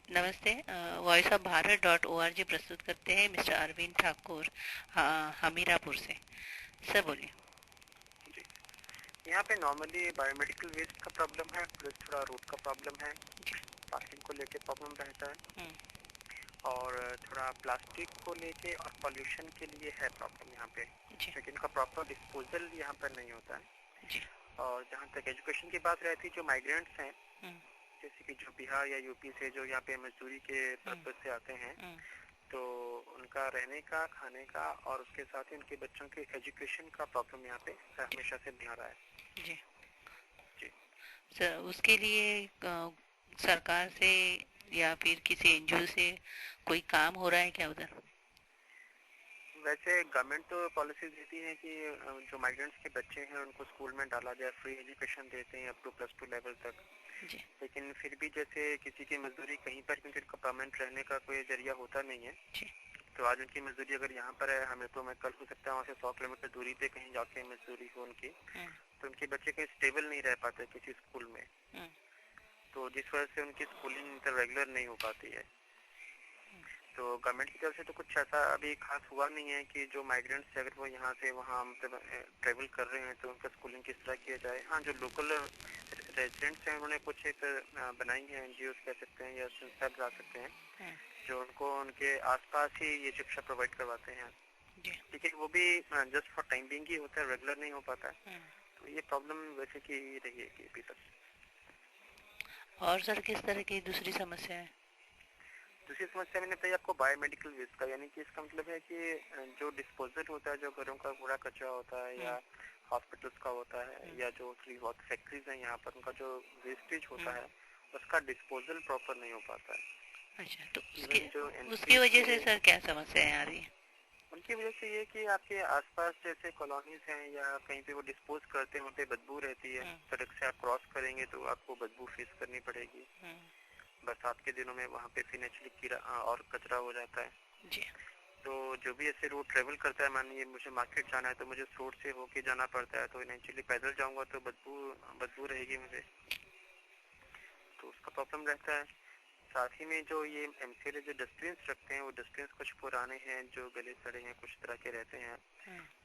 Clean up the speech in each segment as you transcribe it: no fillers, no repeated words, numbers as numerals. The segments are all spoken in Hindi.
नमस्ते। वॉइस ऑफ भारत .org प्रस्तुत करते हैं मिस्टर अरविंद ठाकुर, हमीरापुर से। सर बोलिए। जी। यहाँ पे नॉर्मली बायोमेडिकल वेस्ट का प्रॉब्लम है, प्लस थोड़ा रोड का प्रॉब्लम है, पार्किंग को लेके प्रॉब्लम रहता है, और थोड़ा प्लास्टिक को लेके और पॉल्यूशन के लिए है प्रॉब्लम यहाँ पे, लेकिन इनका प्रॉपर डिस्पोजल यहाँ पर नहीं होता है। और जहाँ तक एजुकेशन की बात रहती है, जो माइग्रेंट्स हैं जैसे कि जो बिहार या यूपी से जो यहाँ पे मजदूरी के पर्पज से आते हैं, तो उनका रहने का, खाने का और उसके साथ ही उनके बच्चों के एजुकेशन का प्रॉब्लम यहाँ पे हमेशा से बना रहा है। जी जी सर, उसके लिए सरकार से या फिर किसी एनजीओ से कोई काम हो रहा है क्या उधर? वैसे गवर्नमेंट तो पॉलिसी देती है कि जो माइग्रेंट्स के बच्चे हैं उनको स्कूल में डाला जाए, फ्री एजुकेशन देते हैं अप टू +2 लेवल तक। जी। लेकिन फिर भी जैसे किसी की मजदूरी कहीं पर, क्योंकि उनका परमानेंट रहने का कोई जरिया होता नहीं है, तो आज उनकी मजदूरी अगर यहाँ पर है, हमें तो मैं कल हो सकता है वहाँ से 100 किलोमीटर दूरी पे कहीं जाके मजदूरी हो उनकी, तो उनके बच्चे कहीं स्टेबल नहीं रह पाते किसी स्कूल में, तो जिस वजह से उनकी स्कूलिंग रेगुलर नहीं हो पाती है। तो गवर्नमेंट की तरफ से तो कुछ ऐसा अभी खास हुआ नहीं है कि जो माइग्रेंट्स अगर वो यहाँ से वहाँ मतलब ट्रेवल कर रहे हैं तो उनका स्कूलिंग किस तरह किया जाए। हाँ, जो लोकल रेजिडेंट्स हैं उन्होंने कुछ एक बनाई है, एनजीओ कह सकते हैं या संस्था बना सकते हैं, जो उनको उनके आसपास ही ये शिक्षा प्रोवाइड करवाते हैं, लेकिन वो भी जस्ट फॉर टाइम बिंग ही होता है, रेगुलर नहीं हो पाता है। तो ये प्रॉब्लम वैसे की रही है कि अभी तक। और सर किस तरह की दूसरी समस्या है? दूसरी समस्या मैंने बताई आपको बायोमेडिकल वेस्ट का, यानी कि इसका मतलब है कि जो डिस्पोजल होता है, जो घरों का कूड़ा कचरा होता है या हॉस्पिटल्स का होता है या जो फैक्ट्रीज हैं यहाँ पर, उनका जो वेस्टेज होता है उसका डिस्पोजल प्रॉपर नहीं हो पाता है। अच्छा, तो उसकी जो वजह से सर क्या समस्याएं आ रही है? उनकी वजह से ये कि आपके आसपास जैसे कॉलोनीज हैं या कहीं पे वो डिस्पोज करते होते बदबू रहती है, सड़क से आप क्रॉस करेंगे तो आपको बदबू फेस करनी पड़ेगी। बरसात के दिनों में वहाँ पे फिर नेचुरली कीड़ा और कचरा हो जाता है। जी। तो जो भी ऐसे रोड ट्रेवल करता है, मानिए मुझे मार्केट जाना है तो मुझे उस रोड से होके जाना पड़ता है, तो नेचुरली पैदल जाऊंगा तो बदबू रहेगी मुझे, तो उसका प्रॉब्लम रहता है। साथ ही में जो ये एमसीएल जो डस्टबिन रखते हैं, वो डस्टबिन कुछ पुराने हैं, जो गले सड़े हैं, कुछ तरह के रहते हैं,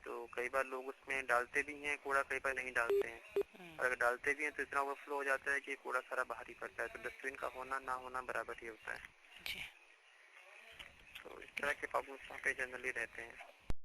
तो कई बार लोग उसमें डालते भी हैं कूड़ा, कई बार नहीं डालते हैं, और अगर डालते भी हैं तो इतना ओवरफ्लो हो जाता है कि कूड़ा सारा बाहर ही पड़ता है, तो डस्टबिन का होना ना होना बराबर ही होता है। तो इस तरह के प्रॉब्लम्स वहाँ पे जनरली रहते हैं।